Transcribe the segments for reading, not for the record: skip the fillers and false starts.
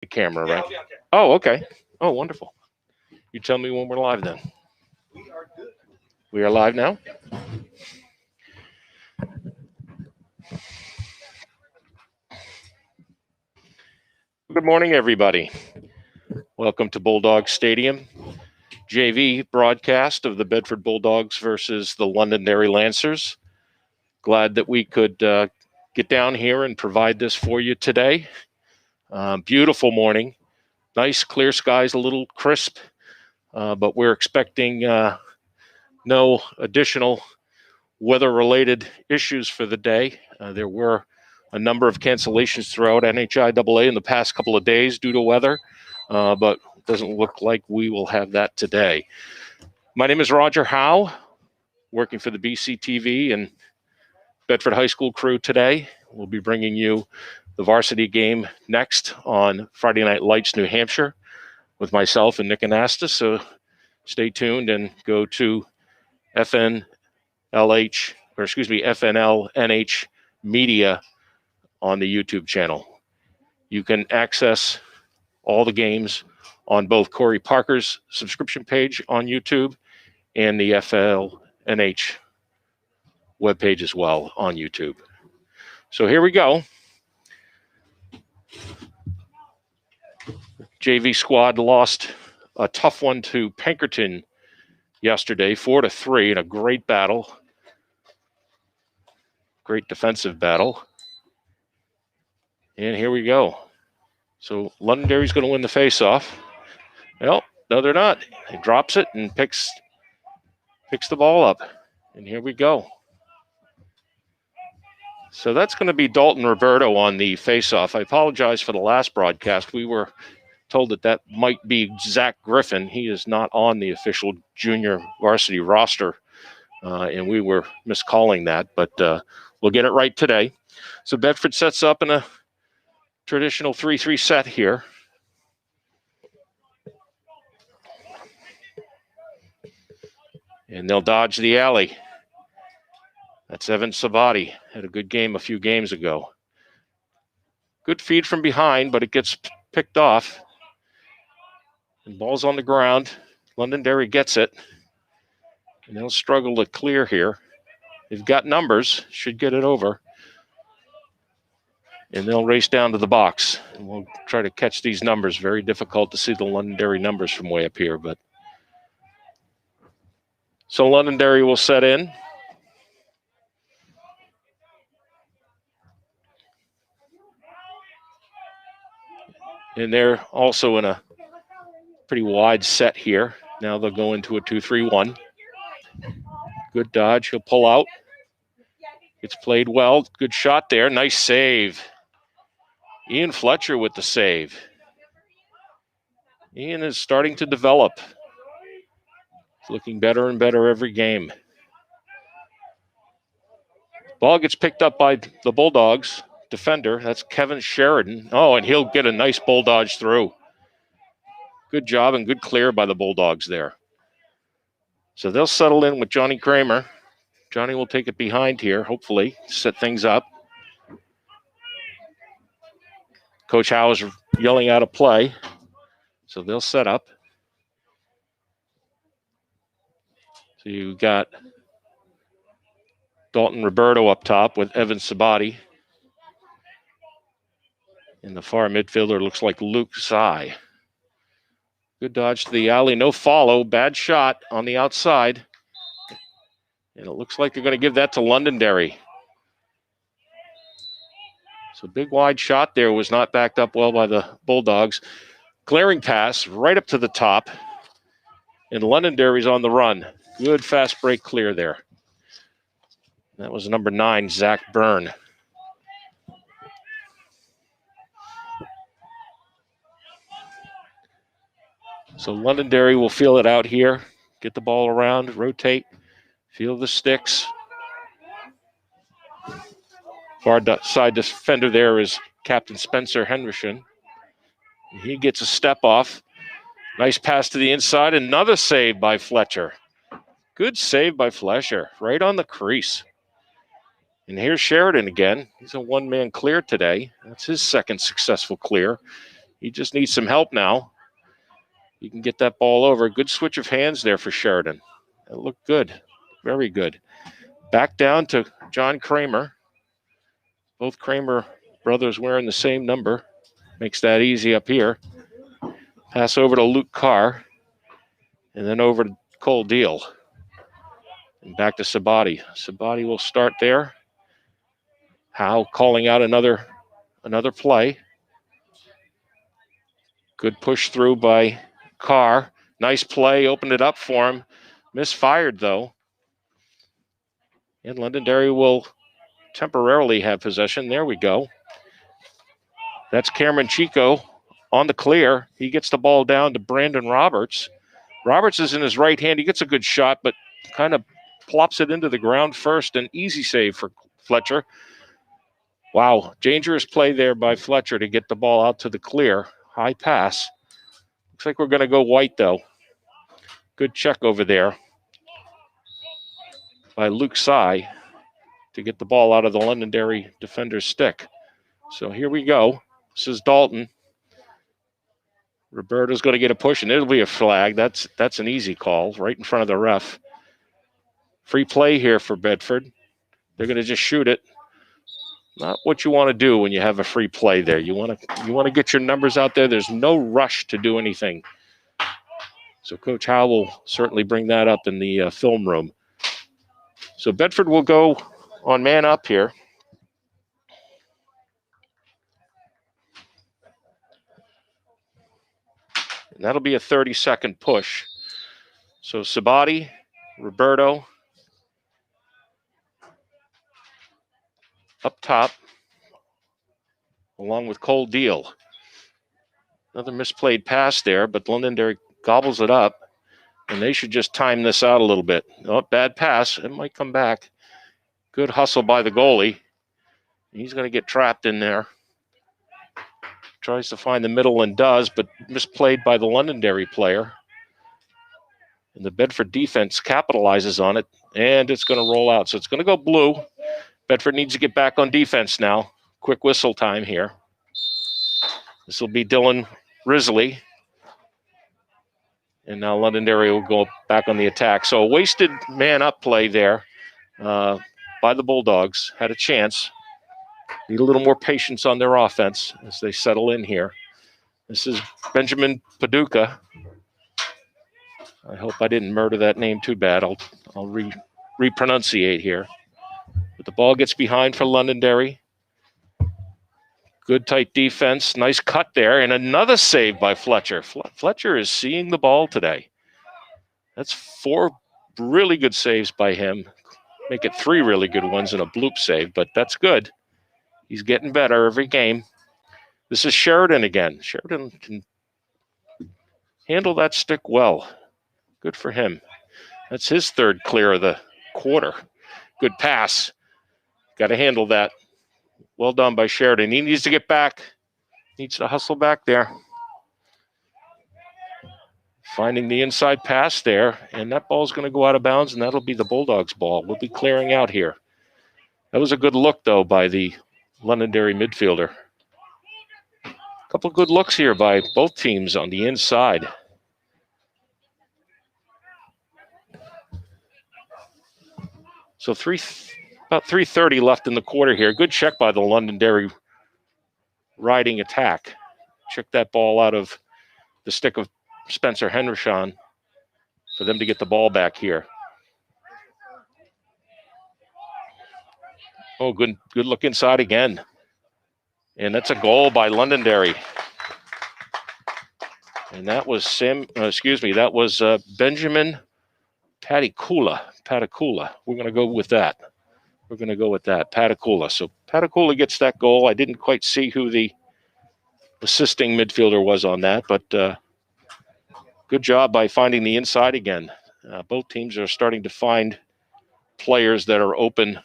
The camera, right? Oh, okay. Oh, wonderful. You tell me when we're live then. We are live now? Good morning, everybody. Welcome to Bulldog Stadium, JV broadcast of the Bedford Bulldogs versus the Londonderry Lancers. Glad that we could get down here and provide this for you today. Beautiful morning. Nice, clear skies, a little crisp, but we're expecting no additional weather-related issues for the day. There were a number of cancellations throughout NHIAA in the past couple of days due to weather, but it doesn't look like we will have that today. My name is Roger Howe, working for the BCTV and Bedford High School crew today. We'll be bringing you the varsity game next on Friday Night Lights, New Hampshire, with myself and Nick Anastas. So stay tuned and go to FNLNH Media on the YouTube channel. You can access all the games on both Corey Parker's subscription page on YouTube and the FLNH webpage as well on YouTube. So here we go. JV squad lost a tough one to Pinkerton yesterday, 4-3, in a great battle. Great defensive battle. And here we go. So Londonderry's going to win the faceoff. Well, no, they're not. He drops it and picks the ball up. And here we go. So that's going to be Dalton Roberto on the faceoff. I apologize for the last broadcast. We were told that might be Zach Griffin. He is not on the official junior varsity roster, and we were miscalling that, but we'll get it right today. So Bedford sets up in a traditional 3-3 set here. And they'll dodge the alley. That's Evan Sabati. Had a good game a few games ago. Good feed from behind, but it gets picked off. And ball's on the ground. Londonderry gets it. And they'll struggle to clear here. They've got numbers. Should get it over. And they'll race down to the box. And we'll try to catch these numbers. Very difficult to see the Londonderry numbers from way up here. But so Londonderry will set in. And they're also in a pretty wide set here. Now they'll go into a 2-3-1. Good dodge. He'll pull out. It's played well. Good shot there. Nice save. Ian Fletcher with the save. Ian is starting to develop. It's looking better and better every game. Ball gets picked up by the Bulldogs defender. That's Kevin Sheridan. Oh, and he'll get a nice bull dodge through. Good job and good clear by the Bulldogs there. So they'll settle in with Johnny Kramer. Johnny will take it behind here, hopefully, set things up. Coach Howe is yelling out a play. So they'll set up. So you've got Dalton Roberto up top with Evan Sabati. In the far midfielder looks like Luke Tsai. Good dodge to the alley. No follow. Bad shot on the outside. And it looks like they're going to give that to Londonderry. So big wide shot there was not backed up well by the Bulldogs. Glaring pass right up to the top. And Londonderry's on the run. Good fast break clear there. That was number 9, Zach Byrne. So Londonderry will feel it out here. Get the ball around, rotate, feel the sticks. Far side defender there is Captain Spencer Henderson. He gets a step off. Nice pass to the inside. Another save by Fletcher. Good save by Fletcher, right on the crease. And here's Sheridan again. He's a one-man clear today. That's his second successful clear. He just needs some help now. He can get that ball over. Good switch of hands there for Sheridan. That looked good. Very good. Back down to John Kramer. Both Kramer brothers wearing the same number. Makes that easy up here. Pass over to Luke Carr. And then over to Cole Deal. And back to Sabati. Sabati will start there. Howe calling out another play. Good push through by Carr. Nice play. Opened it up for him. Misfired, though. And Londonderry will temporarily have possession. There we go. That's Cameron Chico on the clear. He gets the ball down to Brandon Roberts. Roberts is in his right hand. He gets a good shot, but kind of plops it into the ground first. An easy save for Fletcher. Wow, dangerous play there by Fletcher to get the ball out to the clear. High pass. Looks like we're going to go white, though. Good check over there by Luke Sy to get the ball out of the Londonderry defender's stick. So here we go. This is Dalton. Roberto's going to get a push, and it'll be a flag. That's an easy call right in front of the ref. Free play here for Bedford. They're going to just shoot it. Not what you want to do when you have a free play there. You want to get your numbers out there. There's no rush to do anything. So Coach Howe will certainly bring that up in the film room. So Bedford will go on man up here. And that'll be a 30-second push. So Sabati, Roberto up top, along with Cole Deal. Another misplayed pass there, but Londonderry gobbles it up, and they should just time this out a little bit. Oh, bad pass. It might come back. Good hustle by the goalie. He's going to get trapped in there. Tries to find the middle and does, but misplayed by the Londonderry player. And the Bedford defense capitalizes on it, and it's going to roll out. So it's going to go blue. Bedford needs to get back on defense now. Quick whistle time here. This will be Dylan Risley. And now Londonderry will go back on the attack. So a wasted man-up play there by the Bulldogs. Had a chance. Need a little more patience on their offense as they settle in here. This is Benjamin Paducah. I hope I didn't murder that name too bad. I'll repronunciate here. But the ball gets behind for Londonderry. Good tight defense. Nice cut there. And another save by Fletcher. Fletcher is seeing the ball today. That's 4 really good saves by him. Make it 3 really good ones and a bloop save, but that's good. He's getting better every game. This is Sheridan again. Sheridan can handle that stick well. Good for him. That's his 3rd clear of the quarter. Good pass. Got to handle that. Well done by Sheridan. He needs to get back. Needs to hustle back there. Finding the inside pass there, and that ball's going to go out of bounds, and that'll be the Bulldogs' ball. We'll be clearing out here. That was a good look, though, by the Londonderry midfielder. A couple of good looks here by both teams on the inside. So about 3:30 left in the quarter here. Good check by the Londonderry riding attack. Check that ball out of the stick of Spencer Hendershon for them to get the ball back here. Oh, good look inside again. And that's a goal by Londonderry. And that was Benjamin Patakula. We're going to go with that. Patakula. So Patakula gets that goal. I didn't quite see who the assisting midfielder was on that, but good job by finding the inside again. Both teams are starting to find players that are open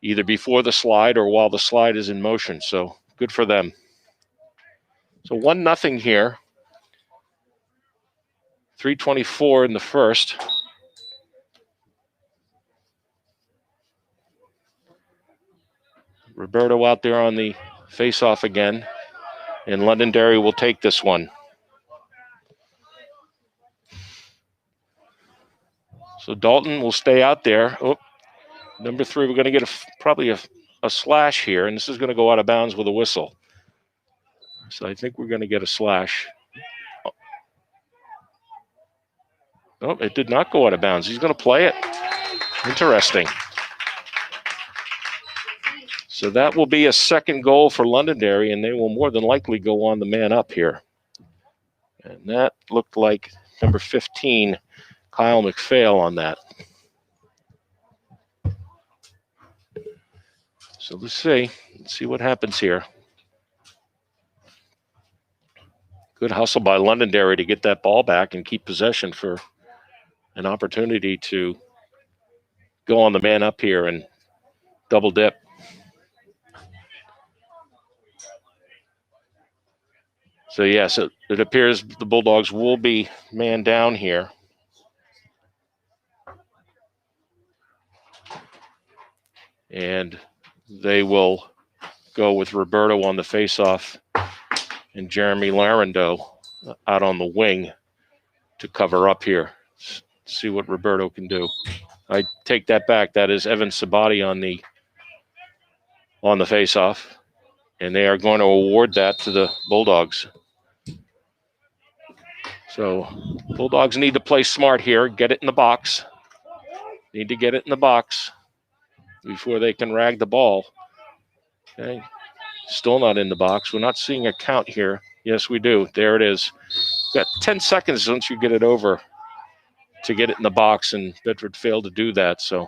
either before the slide or while the slide is in motion. So good for them. So 1-0 here. 3:24 in the first. Roberto out there on the face-off again. And Londonderry will take this one. So Dalton will stay out there. Oh, number 3, we're going to get probably a slash here, and this is going to go out of bounds with a whistle. So I think we're going to get a slash. Oh, it did not go out of bounds. He's going to play it. Interesting. So that will be a second goal for Londonderry, and they will more than likely go on the man up here. And that looked like number 15, Kyle McPhail, on that. So let's see what happens here. Good hustle by Londonderry to get that ball back and keep possession for an opportunity to go on the man up here and double dip. So yes, it appears the Bulldogs will be man down here. And they will go with Roberto on the faceoff and Jeremy Larendo out on the wing to cover up here. See what Roberto can do. I take that back. That is Evan Sabati on the faceoff, and they are going to award that to the Bulldogs. So Bulldogs need to play smart here, get it in the box. Need to get it in the box before they can rag the ball. Okay, still not in the box. We're not seeing a count here. Yes, we do. There it is. Got 10 seconds once you get it over to get it in the box, and Bedford failed to do that. So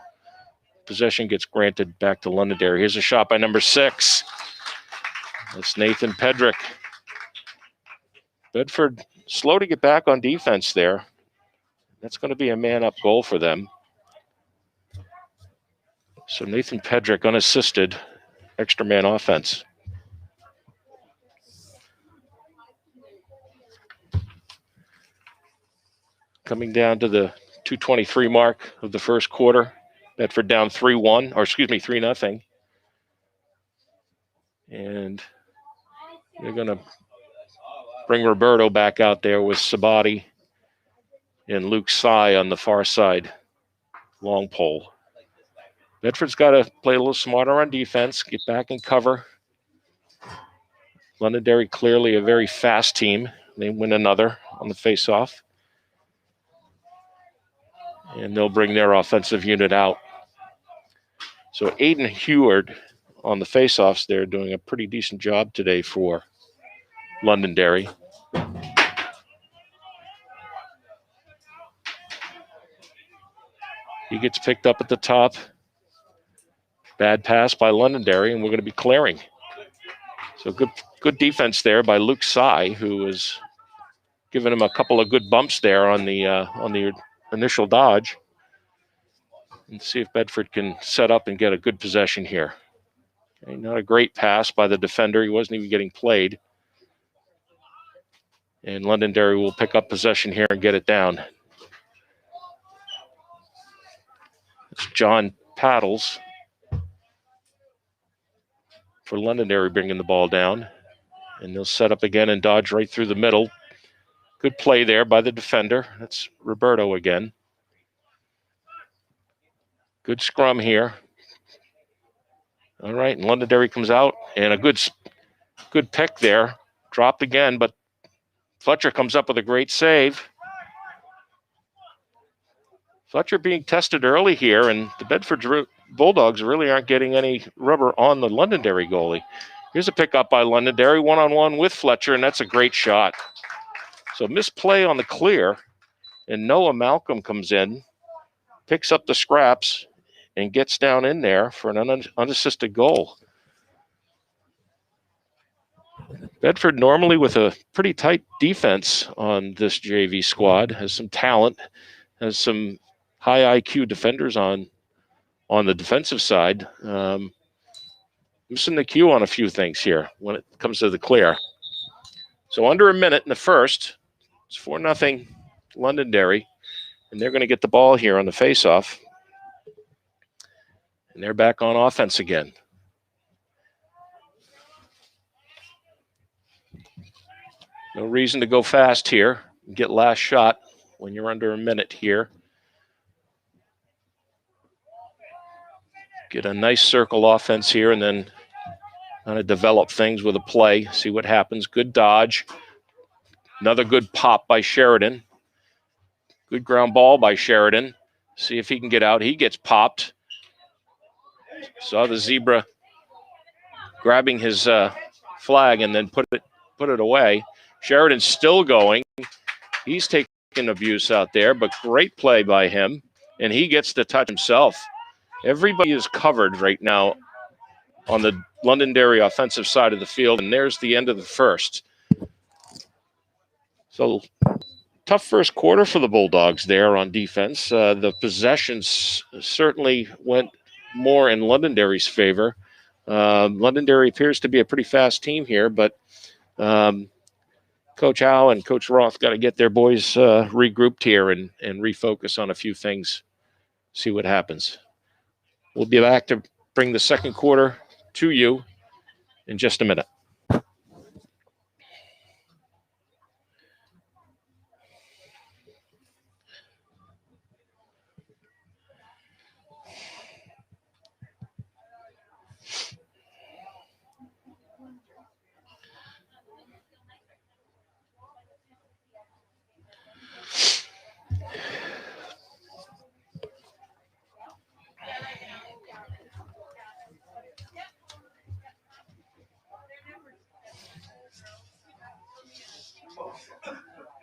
possession gets granted back to Londonderry. Here's a shot by number 6. That's Nathan Pedrick. Bedford slow to get back on defense there. That's going to be a man-up goal for them. So Nathan Pedrick unassisted, extra man offense. Coming down to the 2:23 mark of the first quarter. Bedford down 3-0. And they're going to bring Roberto back out there with Sabati and Luke Sy on the far side. Long pole. Bedford's got to play a little smarter on defense, get back and cover. Londonderry clearly a very fast team. They win another on the faceoff. And they'll bring their offensive unit out. So Aiden Heward on the faceoffs there doing a pretty decent job today for Londonderry. He gets picked up at the top. Bad pass by Londonderry, and we're going to be clearing. So good defense there by Luke Sy, who is giving him a couple of good bumps there on the initial dodge. And see if Bedford can set up and get a good possession here. Okay, not a great pass by the defender. He wasn't even getting played. And Londonderry will pick up possession here and get it down. It's John Paddles for Londonderry bringing the ball down. And they'll set up again and dodge right through the middle. Good play there by the defender. That's Roberto again. Good scrum here. All right, and Londonderry comes out, and a good pick there. Dropped again, but Fletcher comes up with a great save. Fletcher being tested early here, and the Bedford Bulldogs really aren't getting any rubber on the Londonderry goalie. Here's a pickup by Londonderry, one-on-one with Fletcher, and that's a great shot. So misplay on the clear, and Noah Malcolm comes in, picks up the scraps, and gets down in there for an unassisted goal. Bedford normally with a pretty tight defense on this JV squad, has some talent, has some high IQ defenders on the defensive side. Missing the cue on a few things here when it comes to the clear. So under a minute in the first, it's 4-0 Londonderry, and they're going to get the ball here on the faceoff. And they're back on offense again. No reason to go fast here. Get last shot when you're under a minute here. Get a nice circle offense here and then kind of develop things with a play. See what happens. Good dodge. Another good pop by Sheridan. Good ground ball by Sheridan. See if he can get out. He gets popped. Saw the zebra grabbing his flag and then put it away. Sheridan's still going. He's taking abuse out there, but great play by him, and he gets the touch himself. Everybody is covered right now on the Londonderry offensive side of the field, and there's the end of the first. So tough first quarter for the Bulldogs there on defense. The possessions certainly went more in Londonderry's favor. Londonderry appears to be a pretty fast team here, but Coach Howe and Coach Roth got to get their boys regrouped here and refocus on a few things, see what happens. We'll be back to bring the second quarter to you in just a minute.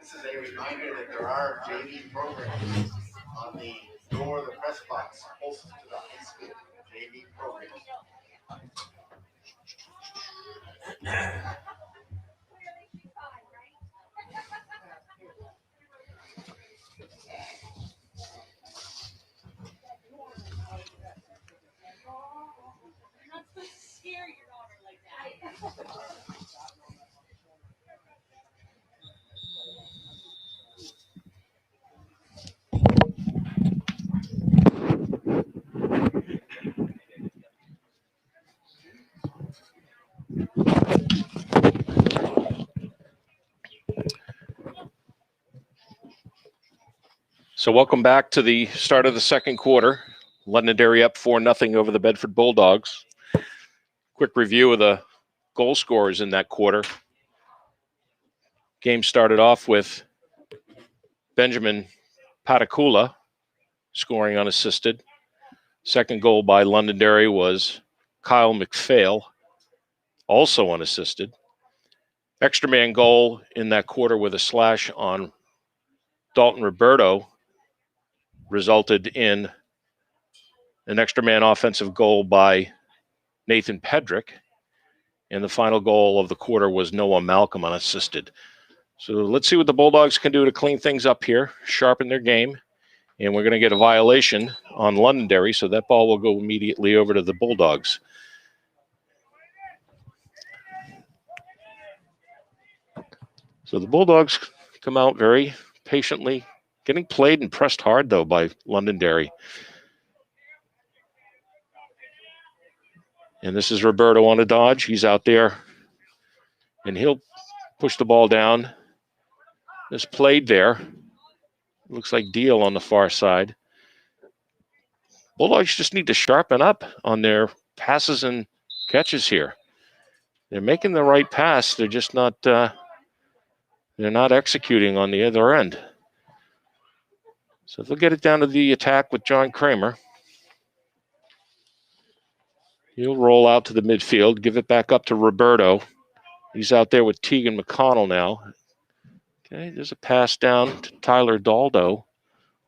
This is a reminder that there are JV programs on the door of the press box closest to the high school. JV programs. So welcome back to the start of the second quarter. Londonderry up 4-0 over the Bedford Bulldogs. Quick review of the goal scorers in that quarter. Game started off with Benjamin Patakula scoring unassisted. Second goal by Londonderry was Kyle McPhail, also unassisted. Extra man goal in that quarter with a slash on Dalton Roberto resulted in an extra man offensive goal by Nathan Pedrick. And the final goal of the quarter was Noah Malcolm unassisted. So let's see what the Bulldogs can do to clean things up here, sharpen their game. And we're going to get a violation on Londonderry, so that ball will go immediately over to the Bulldogs. So the Bulldogs come out very patiently, getting played and pressed hard, though, by Londonderry. And this is Roberto on a dodge. He's out there, and he'll push the ball down. It's played there. Looks like Deal on the far side. Bulldogs just need to sharpen up on their passes and catches here. They're making the right pass. They're just not they're not executing on the other end. So they'll get it down to the attack with John Kramer. He'll roll out to the midfield, give it back up to Roberto. He's out there with Tegan McConnell now. Okay, there's a pass down to Tyler Daldo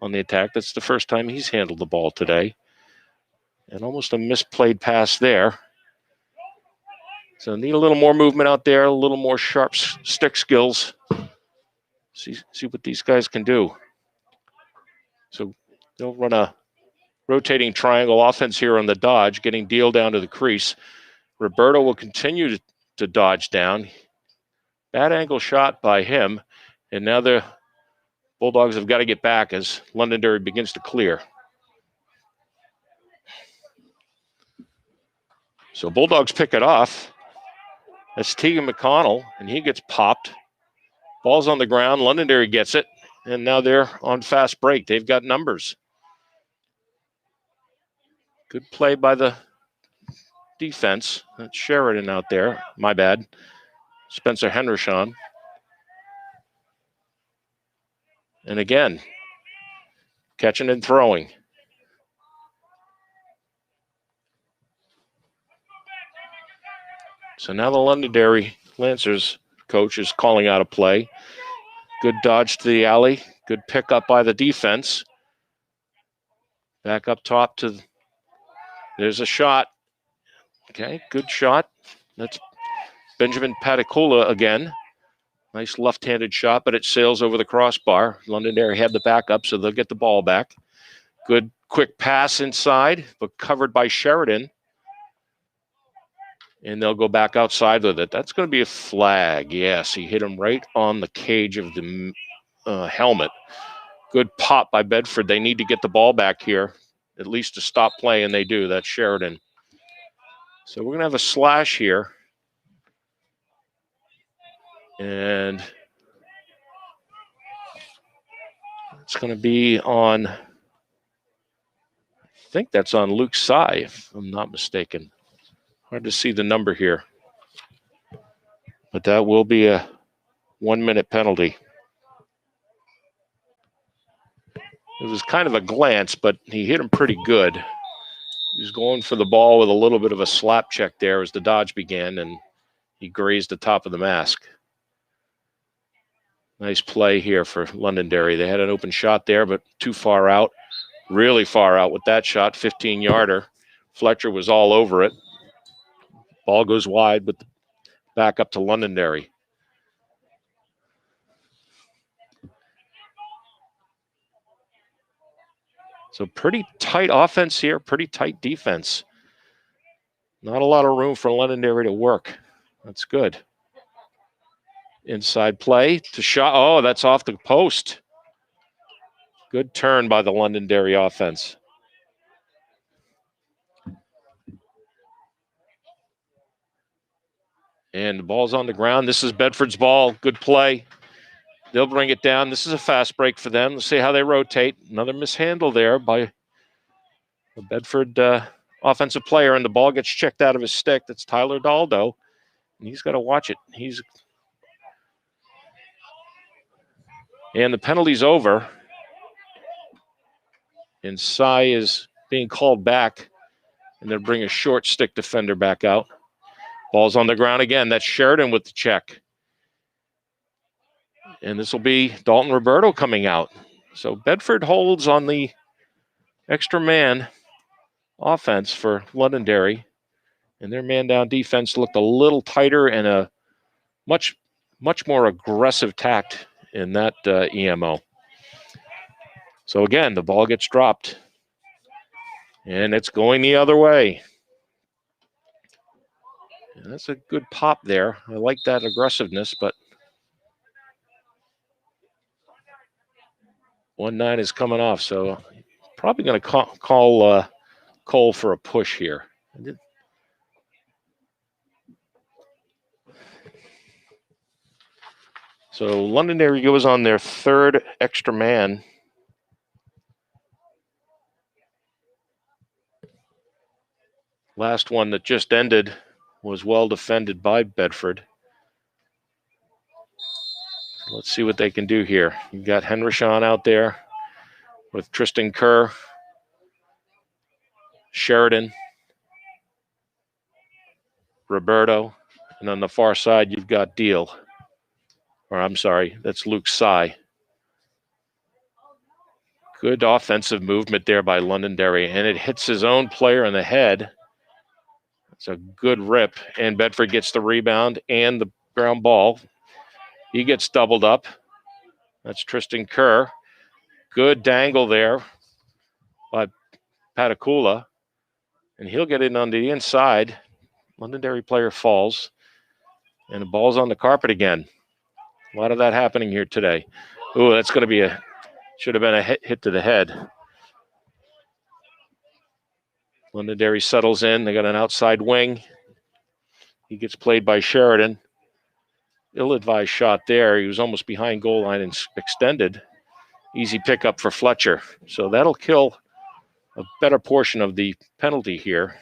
on the attack. That's the first time he's handled the ball today. And almost a misplayed pass there. So need a little more movement out there, a little more sharp stick skills. See what these guys can do. So they'll run a rotating triangle offense here on the dodge, getting Deal down to the crease. Roberto will continue to dodge down. Bad angle shot by him. And now the Bulldogs have got to get back as Londonderry begins to clear. So Bulldogs pick it off. That's Tegan McConnell, and he gets popped. Ball's on the ground. Londonderry gets it, and now they're on fast break. They've got numbers. Good play by the defense. That's Sheridan out there. My bad. Spencer Hendershon. And again, catching and throwing. So now the Londonderry Lancers coach is calling out a play. Good dodge to the alley. Good pick up by the defense. Back up top to, there's a shot. Okay, good shot. That's Benjamin Paticula again. Nice left-handed shot, but it sails over the crossbar. Londonderry had the backup, so they'll get the ball back. Good quick pass inside, but covered by Sheridan. And they'll go back outside with it. That's going to be a flag. Yes, he hit him right on the cage of the helmet. Good pop by Bedford. They need to get the ball back here, at least to stop play, and they do. That's Sheridan. So we're going to have a slash here. And it's going to be on, I think that's on Luke Sy, if I'm not mistaken. Hard to see the number here. But that will be a 1-minute penalty. It was kind of a glance, but he hit him pretty good. He was going for the ball with a little bit of a slap check there as the dodge began, and he grazed the top of the mask. Nice play here for Londonderry. They had an open shot there, but too far out. Really far out with that shot, 15-yarder. Fletcher was all over it. Ball goes wide, but back up to Londonderry. So pretty tight offense here, pretty tight defense. Not a lot of room for Londonderry to work. That's good. Inside play to shot. Oh, that's off the post. Good turn by the Londonderry offense. And the ball's on the ground. This is Bedford's ball. Good play. They'll bring it down. This is a fast break for them. Let's see how they rotate. Another mishandle there by the Bedford offensive player, and the ball gets checked out of his stick. That's Tyler Daldo, and he's got to watch it. And the penalty's over. And Sy is being called back, and they'll bring a short stick defender back out. Ball's on the ground again. That's Sheridan with the check. And this will be Dalton Roberto coming out. So Bedford holds on the extra man offense for Londonderry. And their man-down defense looked a little tighter and a much more aggressive tact in that EMO. So again, the ball gets dropped. And it's going the other way. And that's a good pop there. I like that aggressiveness, but 1-9 is coming off, so probably going to call Cole for a push here. So Londonderry goes on their third extra man. Last one that just ended was well defended by Bedford. Let's see what they can do here. You've got Hendershon out there with Tristan Kerr, Sheridan, Roberto, and on the far side you've got Deal. Or I'm sorry, that's Luke Sy. Good offensive movement there by Londonderry, and it hits his own player in the head. It's a good rip, and Bedford gets the rebound and the ground ball. He gets doubled up. That's Tristan Kerr. Good dangle there by Paticula, and he'll get in on the inside. Londonderry player falls, and the ball's on the carpet again. A lot of that happening here today. Ooh, that's going to be should have been a hit to the head. Londonderry settles in. They got an outside wing. He gets played by Sheridan. ill-advised shot there. He was almost behind goal line and extended. Easy pickup for Fletcher. So that'll kill a better portion of the penalty here.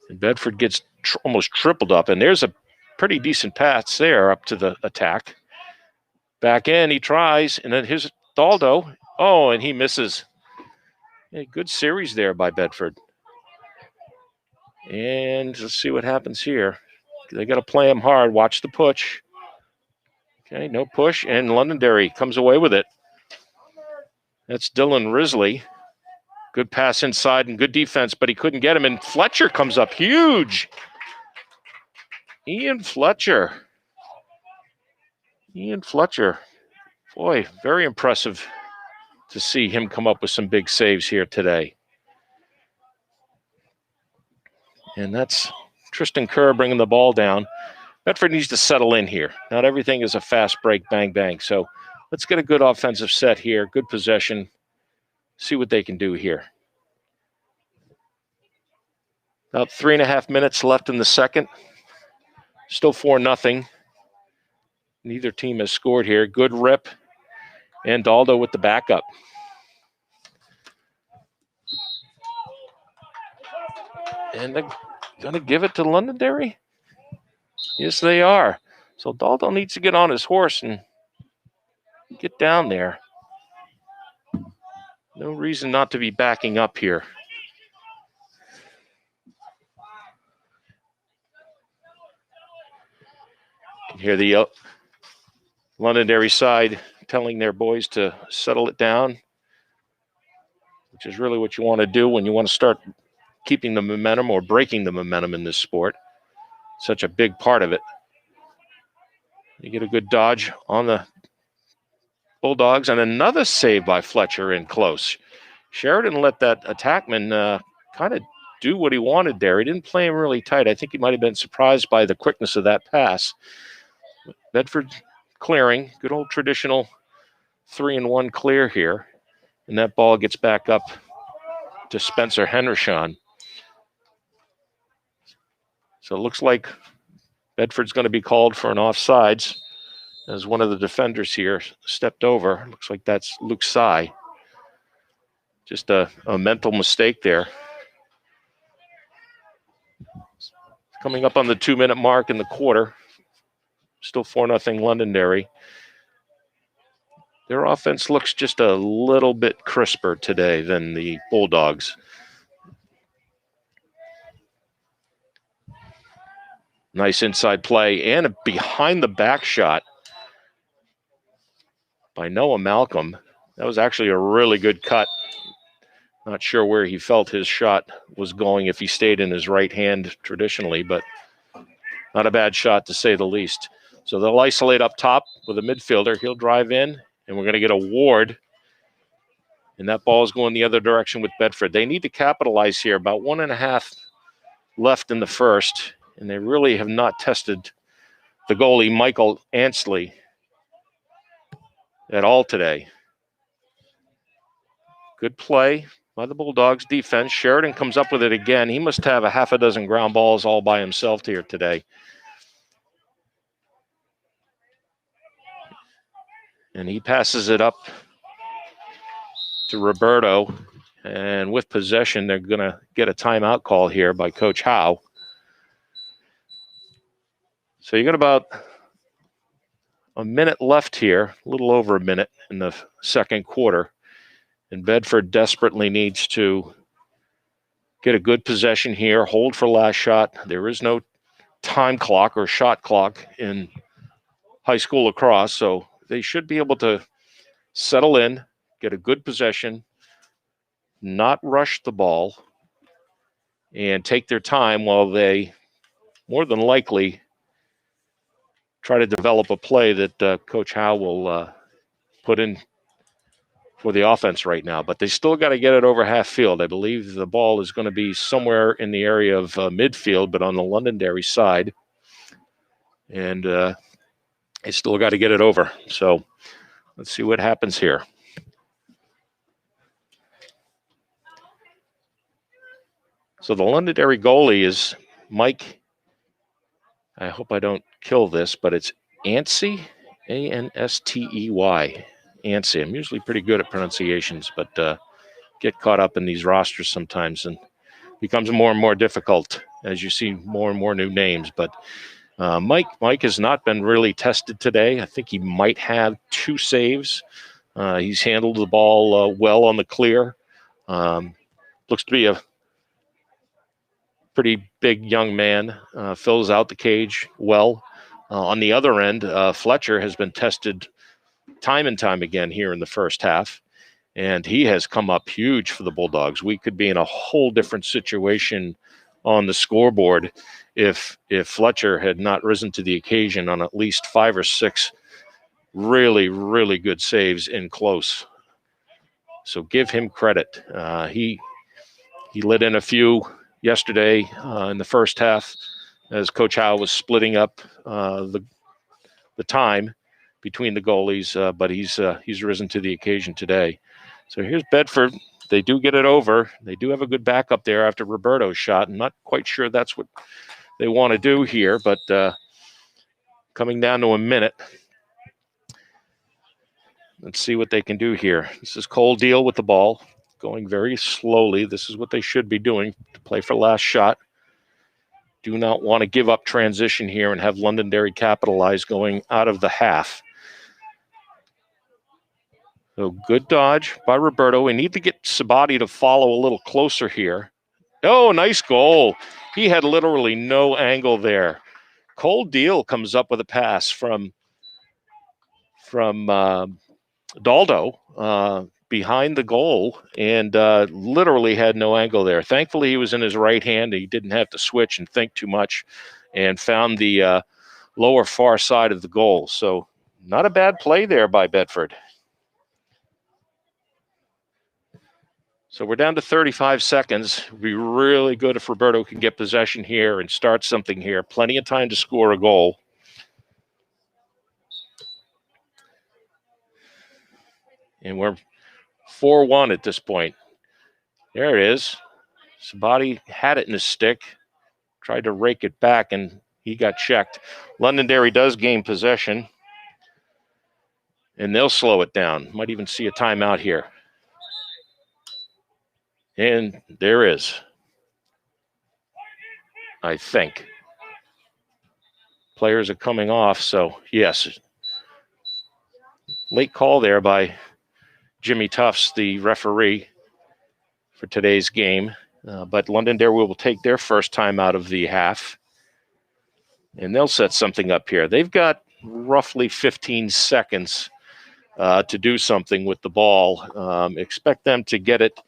And Bedford gets almost tripled up, and there's a pretty decent pass there up to the attack. Back in, he tries, and then here's Daldo. Oh, and he misses. A good series there by Bedford. And let's see what happens here. They got to play him hard. Watch the push. Okay, no push, and Londonderry comes away with it. That's Dylan Risley. Good pass inside and good defense, but he couldn't get him, and Fletcher comes up huge. Ian Fletcher. Boy, very impressive to see him come up with some big saves here today. And that's Tristan Kerr bringing the ball down. Bedford needs to settle in here. Not everything is a fast break, bang, bang. So let's get a good offensive set here, good possession, see what they can do here. About 3.5 minutes left in the second. Still 4-0. Neither team has scored here. Good rip. And Daldo with the backup. And they're going to give it to Londonderry? Yes, they are. So Daldo needs to get on his horse and get down there. No reason not to be backing up here. You can hear the Londonderry side telling their boys to settle it down, which is really what you want to do when you want to start keeping the momentum or breaking the momentum in this sport. Such a big part of it. You get a good dodge on the Bulldogs, and another save by Fletcher in close. Sheridan let that attackman kind of do what he wanted there. He didn't play him really tight. I think he might have been surprised by the quickness of that pass. Bedford clearing, good old traditional 3-1 clear here. And that ball gets back up to Spencer Hendershon. So it looks like Bedford's going to be called for an offsides as one of the defenders here stepped over. Looks like that's Luke Sy. Just a mental mistake there. Coming up on the 2-minute mark in the quarter. Still 4-0 Londonderry. Their offense looks just a little bit crisper today than the Bulldogs. Nice inside play and a behind the back shot by Noah Malcolm. That was actually a really good cut. Not sure where he felt his shot was going if he stayed in his right hand traditionally, but not a bad shot to say the least. So they'll isolate up top with a midfielder. He'll drive in, and we're going to get a Ward. And that ball is going the other direction with Bedford. They need to capitalize here. About 1.5 left in the first, and they really have not tested the goalie, Michael Ansley, at all today. Good play by the Bulldogs defense. Sheridan comes up with it again. He must have a half a dozen ground balls all by himself here today. And he passes it up to Roberto. And with possession, they're going to get a timeout call here by Coach Howe. So you got about a minute left here, a little over a minute in the second quarter. And Bedford desperately needs to get a good possession here, hold for last shot. There is no time clock or shot clock in high school lacrosse, so they should be able to settle in, get a good possession, not rush the ball, and take their time while they more than likely try to develop a play that Coach Howe will put in for the offense right now. But they still got to get it over half field. I believe the ball is going to be somewhere in the area of midfield, but on the Londonderry side. And they still got to get it over. So let's see what happens here. So the Londonderry goalie is Mike. I hope I don't kill this, but it's Anstey, Anstey. Anstey. I'm usually pretty good at pronunciations, but get caught up in these rosters sometimes and becomes more and more difficult as you see more and more new names. But Mike has not been really tested today. I think he might have 2 saves. He's handled the ball well on the clear. Looks to be a pretty big young man, fills out the cage well. On the other end, Fletcher has been tested time and time again here in the first half, and he has come up huge for the Bulldogs. We could be in a whole different situation on the scoreboard if Fletcher had not risen to the occasion on at least 5 or 6 really, really good saves in close. So give him credit. He lit in a few yesterday in the first half as Coach Howe was splitting up the time between the goalies, but he's risen to the occasion today. So here's Bedford. They do get it over. They do have a good backup there after Roberto's shot. I'm not quite sure that's what they want to do here, but coming down to a minute. Let's see what they can do here. This is Cole Deal with the ball, going very slowly. This is what they should be doing to play for last shot. Do not want to give up transition here and have Londonderry capitalize going out of the half. So good dodge by Roberto. We need to get Sabati to follow a little closer here. Oh, nice goal. He had literally no angle there. Cole Deal comes up with a pass from Daldo behind the goal and literally had no angle there. Thankfully, he was in his right hand. He didn't have to switch and think too much and found the lower far side of the goal. So not a bad play there by Bedford. So we're down to 35 seconds. It'd be really good if Roberto can get possession here and start something here. Plenty of time to score a goal. And we're 4-1 at this point. There it is. Sabati had it in his stick, tried to rake it back, and he got checked. Londonderry does gain possession, and they'll slow it down. Might even see a timeout here. And there is, I think. Players are coming off, so yes. Late call there by Jimmy Tufts, the referee for today's game. But Londonderry will take their first time out of the half, and they'll set something up here. They've got roughly 15 seconds to do something with the ball. Expect them to get it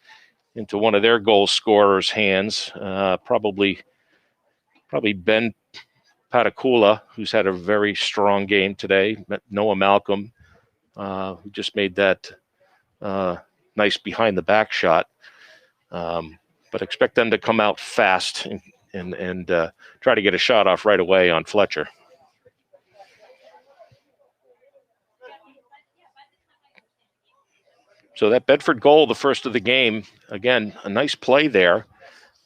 into one of their goal scorers' hands, probably Ben Patakula, who's had a very strong game today. Noah Malcolm, who just made that nice behind-the-back shot. But expect them to come out fast and try to get a shot off right away on Fletcher. So that Bedford goal, the first of the game, again, a nice play there.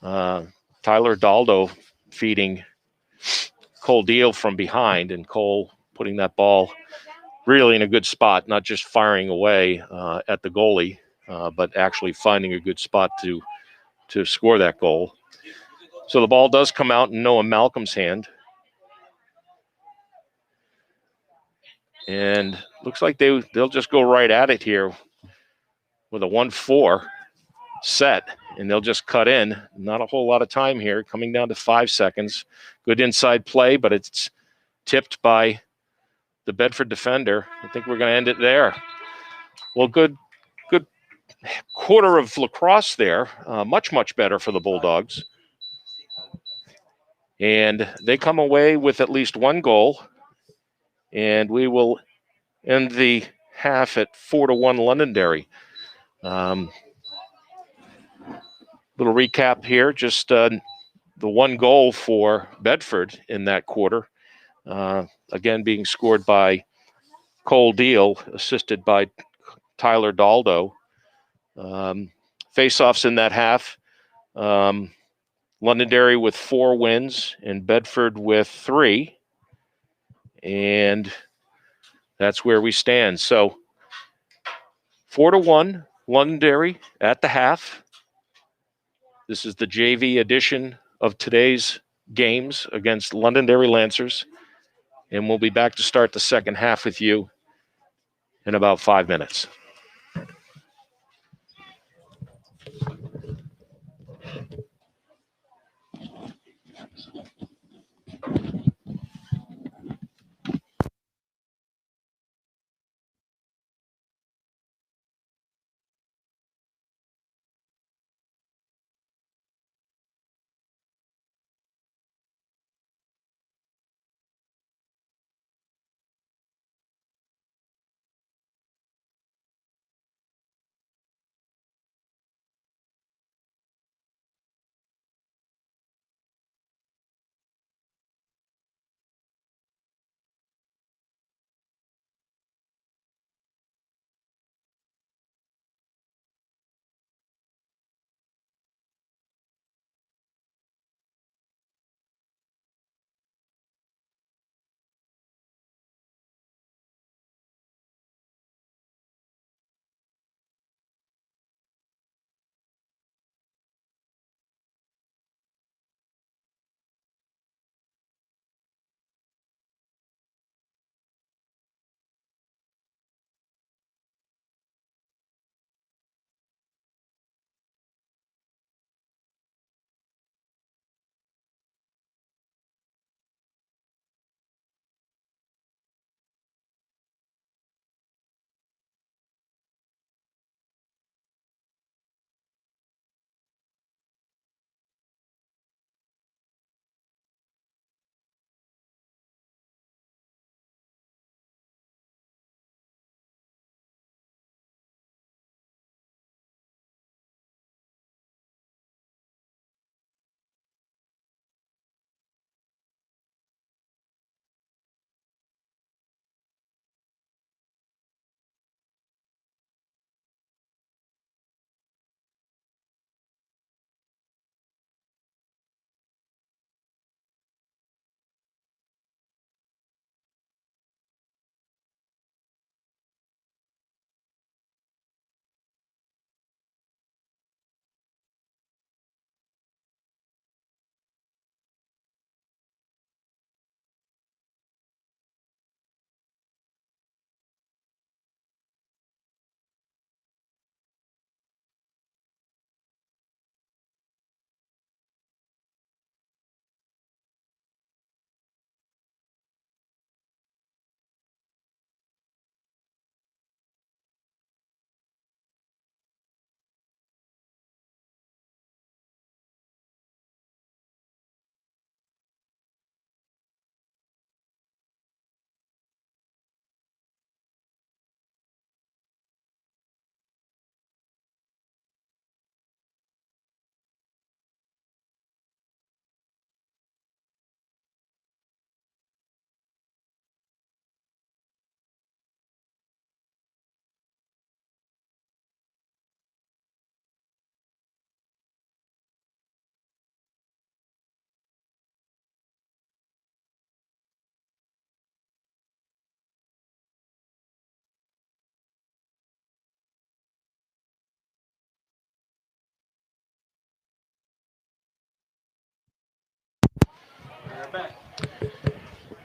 Tyler Daldo feeding Cole Deal from behind, and Cole putting that ball really in a good spot, not just firing away at the goalie, but actually finding a good spot to score that goal. So the ball does come out in Noah Malcolm's hand. And looks like they'll just go right at it here with a 1-4 set, and they'll just cut in. Not a whole lot of time here, coming down to 5 seconds. Good inside play, but it's tipped by the Bedford defender. I think we're going to end it there. Well, good quarter of lacrosse there. Much better for the Bulldogs. And they come away with at least one goal. And we will end the half at 4-1 Londonderry. Little recap here, just the one goal for Bedford in that quarter. Again, being scored by Cole Deal, assisted by Tyler Daldo. Face-offs in that half. Londonderry with 4 wins and Bedford with 3. And that's where we stand. So 4-1, Londonderry at the half. This is the JV edition of today's games against Londonderry Lancers. And we'll be back to start the second half with you in about 5 minutes.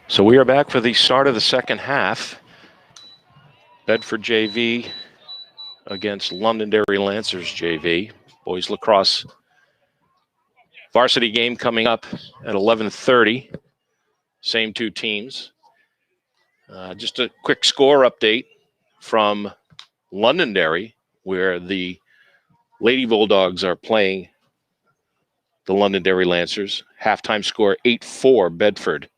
So we are back for the start of the second half. Bedford JV against Londonderry Lancers JV. Boys lacrosse varsity game coming up at 11:30. Same 2 teams. Just a quick score update from Londonderry, where the Lady Bulldogs are playing the Londonderry Lancers. Halftime score 8-4 Bedford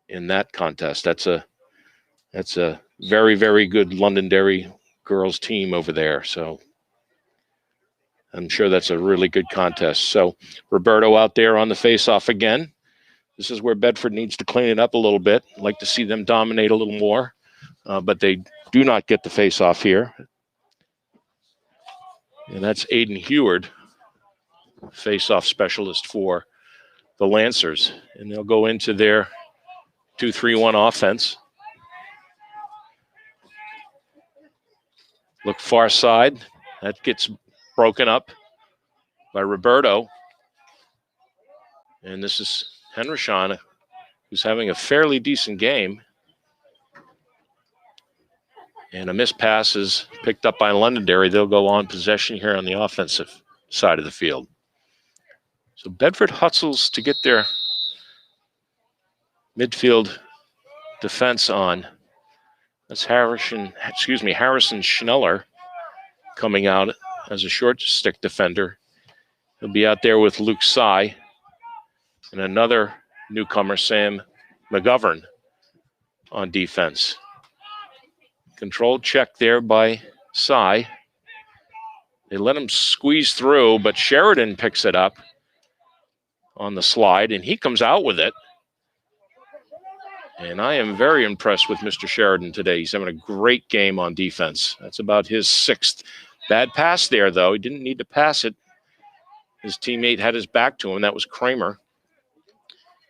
in that contest. That's a very, very good Londonderry girls team over there. So I'm sure that's a really good contest. So Roberto out there on the face-off again. This is where Bedford needs to clean it up a little bit. I'd like to see them dominate a little more, but they do not get the face-off here. And that's Aiden Heward face-off specialist for the Lancers. And they'll go into their 2-3-1 offense. Look far side. That gets broken up by Roberto. And this is Henderson, who's having a fairly decent game. And a missed pass is picked up by Londonderry. They'll go on possession here on the offensive side of the field. So Bedford hustles to get their midfield defense on. That's Harrison Schneller coming out as a short stick defender. He'll be out there with Luke Sy and another newcomer, Sam McGovern, on defense. Controlled check there by Sy. They let him squeeze through, but Sheridan picks it up on the slide, and he comes out with it. And I am very impressed with Mr. Sheridan today. He's having a great game on defense. That's about his 6th. Bad pass there, though. He didn't need to pass it. His teammate had his back to him. That was Kramer.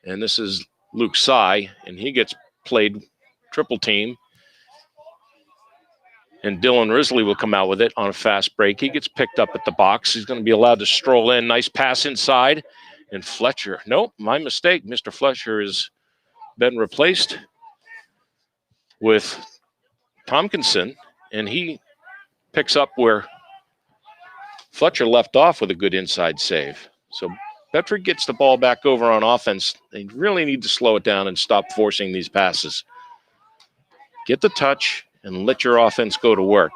And this is Luke Sy, and he gets played triple team. And Dylan Risley will come out with it on a fast break. He gets picked up at the box. He's going to be allowed to stroll in. Nice pass inside. And Fletcher. Nope, my mistake. Mr. Fletcher has been replaced with Tompkinson. And he picks up where Fletcher left off with a good inside save. So Bedford gets the ball back over on offense. They really need to slow it down and stop forcing these passes. Get the touch and let your offense go to work.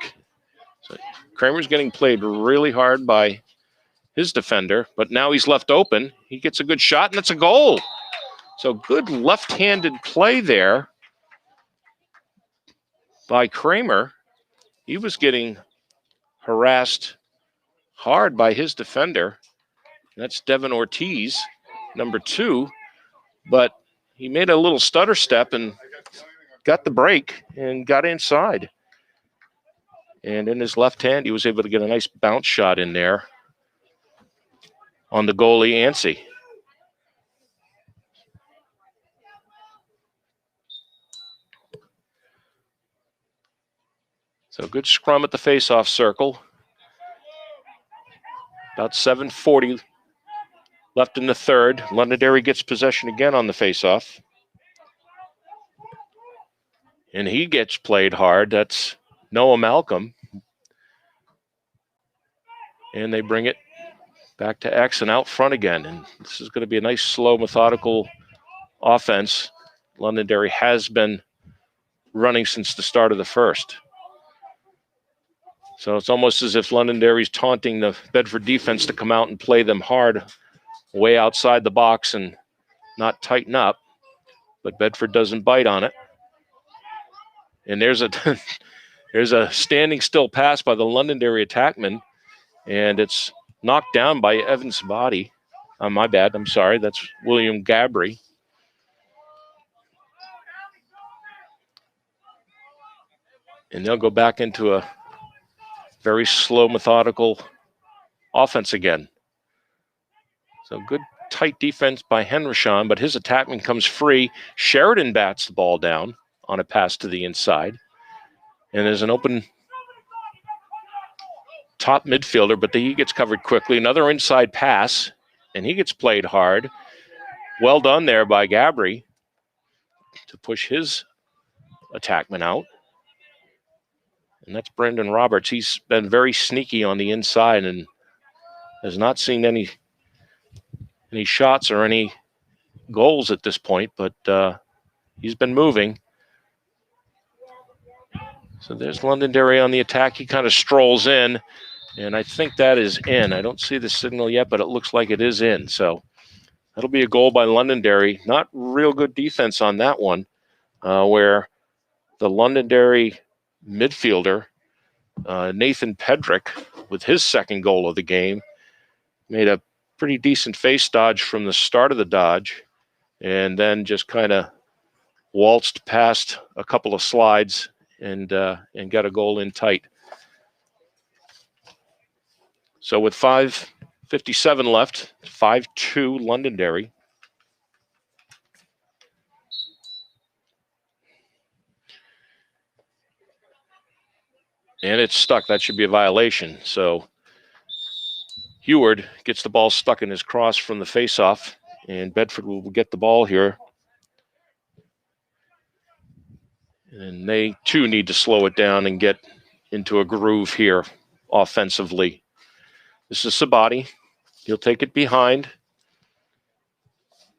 So Kramer's getting played really hard by his defender, but now he's left open. He gets a good shot, and it's a goal. So good left-handed play there by Kramer. He was getting harassed hard by his defender. That's Devin Ortiz, number 2. But he made a little stutter step and got the break and got inside. And in his left hand, he was able to get a nice bounce shot in there on the goalie, Anstey. So good scrum at the faceoff circle. About 7:40 left in the third. Londonderry gets possession again on the faceoff. And he gets played hard. That's Noah Malcolm. And they bring it back to X and out front again. And this is going to be a nice, slow, methodical offense. Londonderry has been running since the start of the first. So it's almost as if Londonderry's taunting the Bedford defense to come out and play them hard way outside the box and not tighten up. But Bedford doesn't bite on it. And there's a standing still pass by the Londonderry attackman, and it's knocked down by Evan's body. My bad, I'm sorry. That's William Gabry. And they'll go back into a very slow, methodical offense again. So good, tight defense by Henderson, but his attackman comes free. Sheridan bats the ball down on a pass to the inside. And there's an open top midfielder, but he gets covered quickly. Another inside pass, and he gets played hard. Well done there by Gabry to push his attackman out. And that's Brendan Roberts. He's been very sneaky on the inside and has not seen any shots or any goals at this point, but he's been moving. So there's Londonderry on the attack. He kind of strolls in, and I think that is in. I don't see the signal yet, but it looks like it is in. So that'll be a goal by Londonderry. Not real good defense on that one, where the Londonderry midfielder, Nathan Pedrick, with his second goal of the game, made a pretty decent face dodge from the start of the dodge, and then just kind of waltzed past a couple of slides and got a goal in tight. So with 5 57 left, 5-2 Londonderry. And it's stuck. That should be a violation. So Heward gets the ball stuck in his cross from the faceoff, and Bedford will get the ball here. And they, too, need to slow it down and get into a groove here offensively. This is Sabati. He'll take it behind.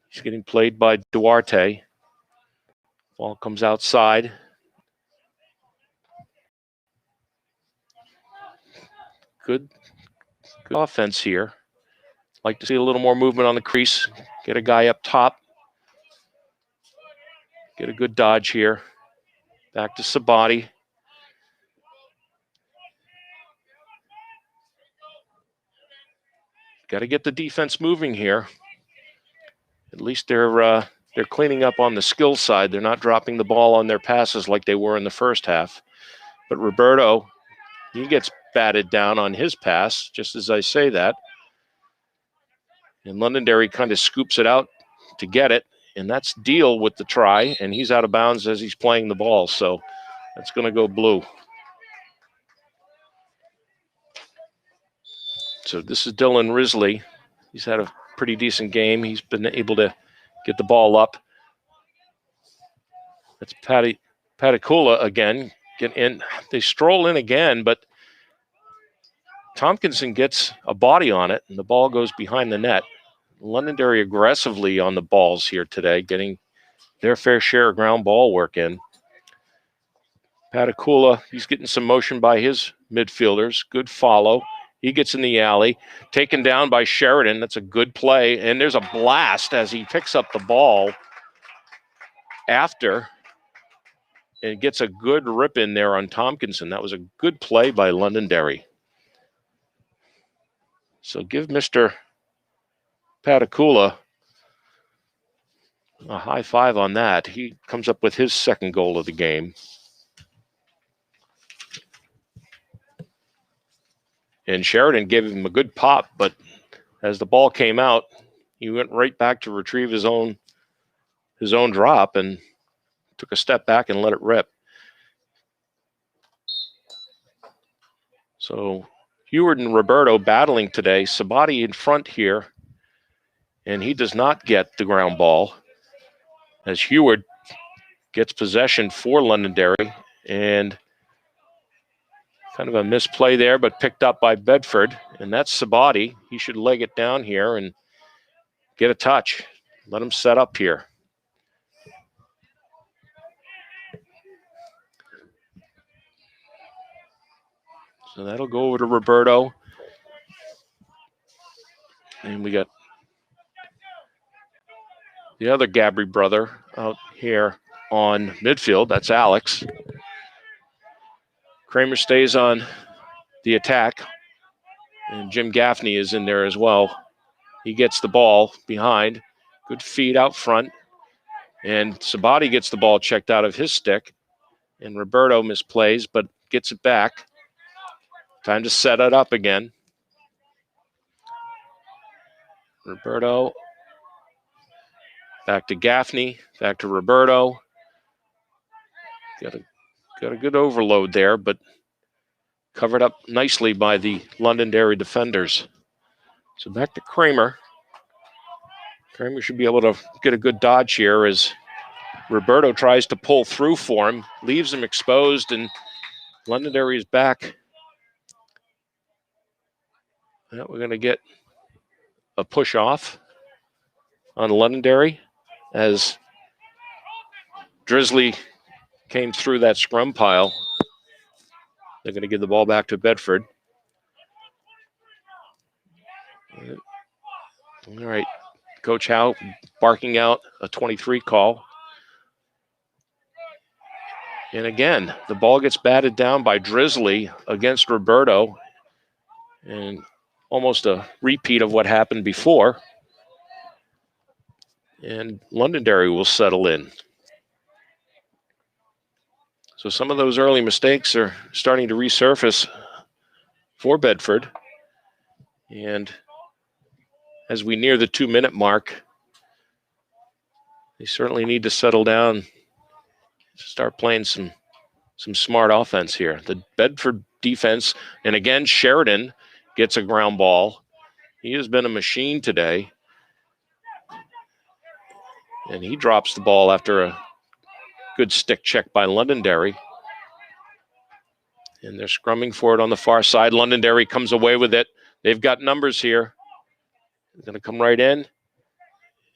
He's getting played by Duarte. Ball comes outside. Good offense here. Like to see a little more movement on the crease. Get a guy up top. Get a good dodge here. Back to Sabati. Got to get the defense moving here. At least they're cleaning up on the skill side. They're not dropping the ball on their passes like they were in the first half. But Roberto, he gets batted down on his pass, just as I say that. And Londonderry kind of scoops it out to get it. And that's Deal with the try. And he's out of bounds as he's playing the ball. So that's going to go blue. So this is Dylan Risley. He's had a pretty decent game. He's been able to get the ball up. That's Paticula again. Get in. They stroll in again, but Tompkinson gets a body on it, and the ball goes behind the net. Londonderry aggressively on the balls here today, getting their fair share of ground ball work in. Paticula, he's getting some motion by his midfielders. Good follow. He gets in the alley, taken down by Sheridan. That's a good play. And there's a blast as he picks up the ball after and gets a good rip in there on Tompkinson. That was a good play by Londonderry. So give Mr. Paticula a high five on that. He comes up with his second goal of the game. And Sheridan gave him a good pop, but as the ball came out, he went right back to retrieve his own drop and took a step back and let it rip. So Heward and Roberto battling today. Sabati in front here, and he does not get the ground ball as Heward gets possession for Londonderry, and kind of a misplay there, but picked up by Bedford, and that's Sabati. He should leg it down here and get a touch. Let him set up here. So that'll go over to Roberto. And we got the other Gabry brother out here on midfield. That's Alex. Kramer stays on the attack. And Jim Gaffney is in there as well. He gets the ball behind. Good feed out front. And Sabati gets the ball checked out of his stick. And Roberto misplays, but gets it back. Time to set it up again. Roberto. Back to Gaffney. Back to Roberto. Got a good overload there, but covered up nicely by the Londonderry defenders. So back to Kramer. Kramer should be able to get a good dodge here as Roberto tries to pull through for him, leaves him exposed, and Londonderry is back. Now we're going to get a push off on Londonderry as Drizzly came through that scrum pile. They're going to give the ball back to Bedford. All right, Coach Howe barking out a 23 call. And again, the ball gets batted down by Drizzly against Roberto. And almost a repeat of what happened before. And Londonderry will settle in. So some of those early mistakes are starting to resurface for Bedford. And as we near the 2-minute mark, they certainly need to settle down, start playing some smart offense here. The Bedford defense, and again, Sheridan gets a ground ball. He has been a machine today. And he drops the ball after a good stick check by Londonderry. And they're scrumming for it on the far side. Londonderry comes away with it. They've got numbers here. They're going to come right in.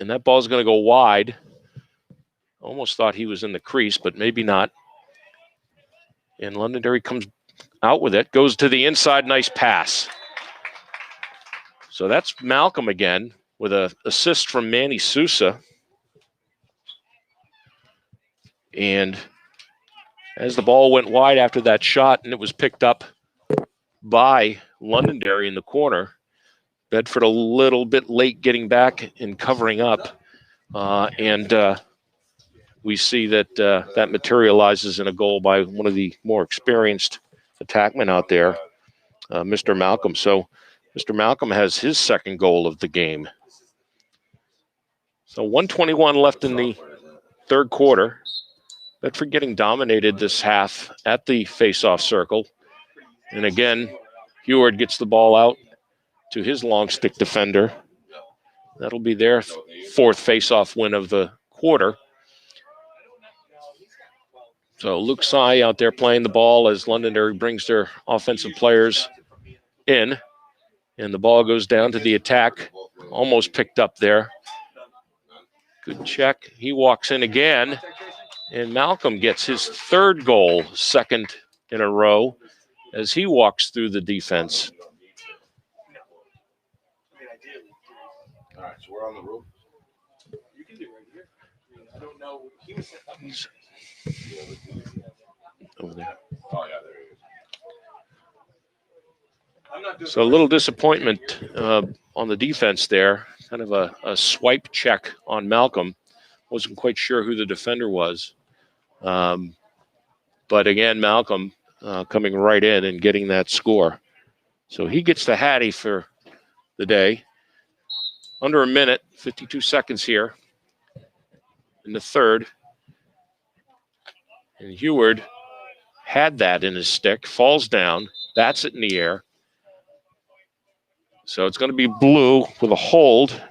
And that ball's going to go wide. Almost thought he was in the crease, but maybe not. And Londonderry comes out with it. Goes to the inside. Nice pass. So that's Malcolm again with an assist from Manny Sousa. And as the ball went wide after that shot, and it was picked up by Londonderry in the corner, Bedford a little bit late getting back and covering up. We see that that materializes in a goal by one of the more experienced attackmen out there, Mr. Malcolm. So Mr. Malcolm has his second goal of the game. So 1:21 left in the third quarter. Bedford getting dominated this half at the face-off circle. And again, Heward gets the ball out to his long stick defender. That'll be their fourth face-off win of the quarter. So Luke Tsai out there playing the ball as Londonderry brings their offensive players in. And the ball goes down to the attack. Almost picked up there. Good check. He walks in again. And Malcolm gets his third goal, second in a row, as he walks through the defense. All right, so we're on the roof. You can do it right here. I don't know. Over there. Oh, yeah, there he is. So a little disappointment on the defense there. Kind of a swipe check on Malcolm. Wasn't quite sure who the defender was. But again, Malcolm coming right in and getting that score. So he gets the Hattie for the day. Under a minute, 52 seconds here in the third. And Heward had that in his stick, falls down, bats it in the air. So it's going to be blue with a hold.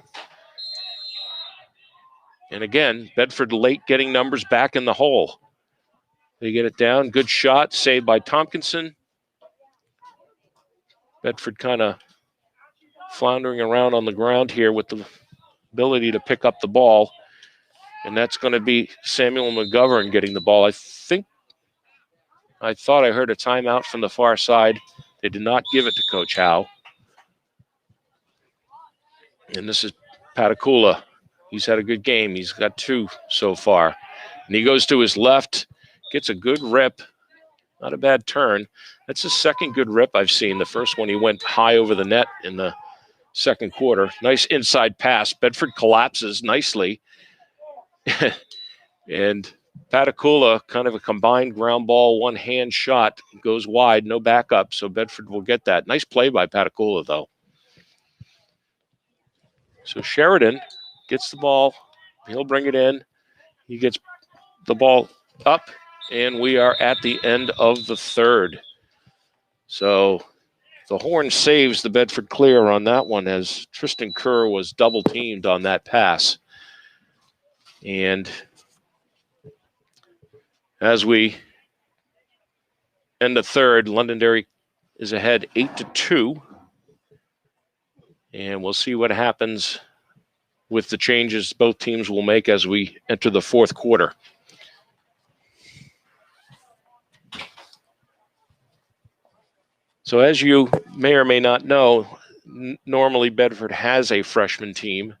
And again, Bedford late getting numbers back in the hole. They get it down. Good shot, saved by Tompkinson. Bedford kind of floundering around on the ground here with the ability to pick up the ball. And that's going to be Samuel McGovern getting the ball. I thought I heard a timeout from the far side. They did not give it to Coach Howe. And this is Patakula. He's had a good game. He's got 2 so far. And he goes to his left, gets a good rip. Not a bad turn. That's his second good rip I've seen. The first one, he went high over the net in the second quarter. Nice inside pass. Bedford collapses nicely. And Patakula, kind of a combined ground ball, one-hand shot, goes wide, no backup, so Bedford will get that. Nice play by Patakula, though. So Sheridan gets the ball. He'll bring it in. He gets the ball up, and we are at the end of the third. So the Horn saves the Bedford clear on that one as Tristan Kerr was double-teamed on that pass. And as we end the third, Londonderry is ahead 8-2. And we'll see what happens with the changes both teams will make as we enter the fourth quarter. So as you may or may not know, normally Bedford has a freshman team.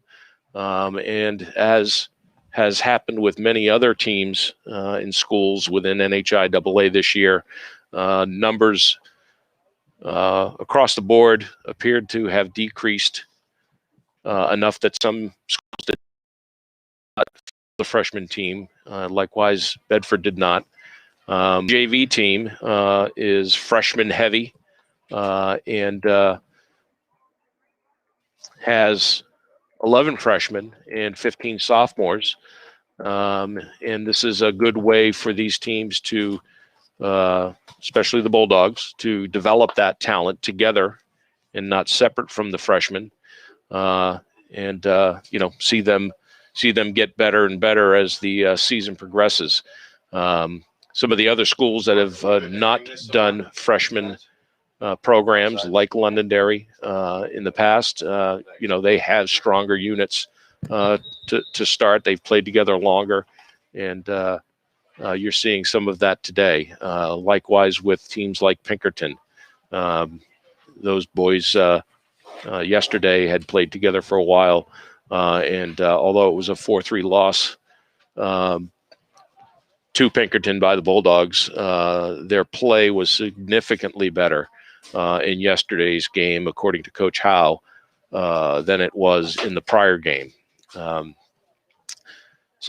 And as has happened with many other teams in schools within NHIAA this year, numbers across the board appeared to have decreased enough that some schools did not field the freshman team. Likewise, Bedford did not. JV team is freshman heavy and has 11 freshmen and 15 sophomores. And this is a good way for these teams to, especially the Bulldogs, to develop that talent together and not separate from the freshmen. And see them get better and better as the season progresses. Some of the other schools that have not done freshman programs like Londonderry in the past, they have stronger units to start. They've played together longer, and you're seeing some of that today. Likewise with teams like Pinkerton. Those boys yesterday had played together for a while, and although it was a 4-3 loss to Pinkerton by the Bulldogs, their play was significantly better in yesterday's game, according to Coach Howe, than it was in the prior game. So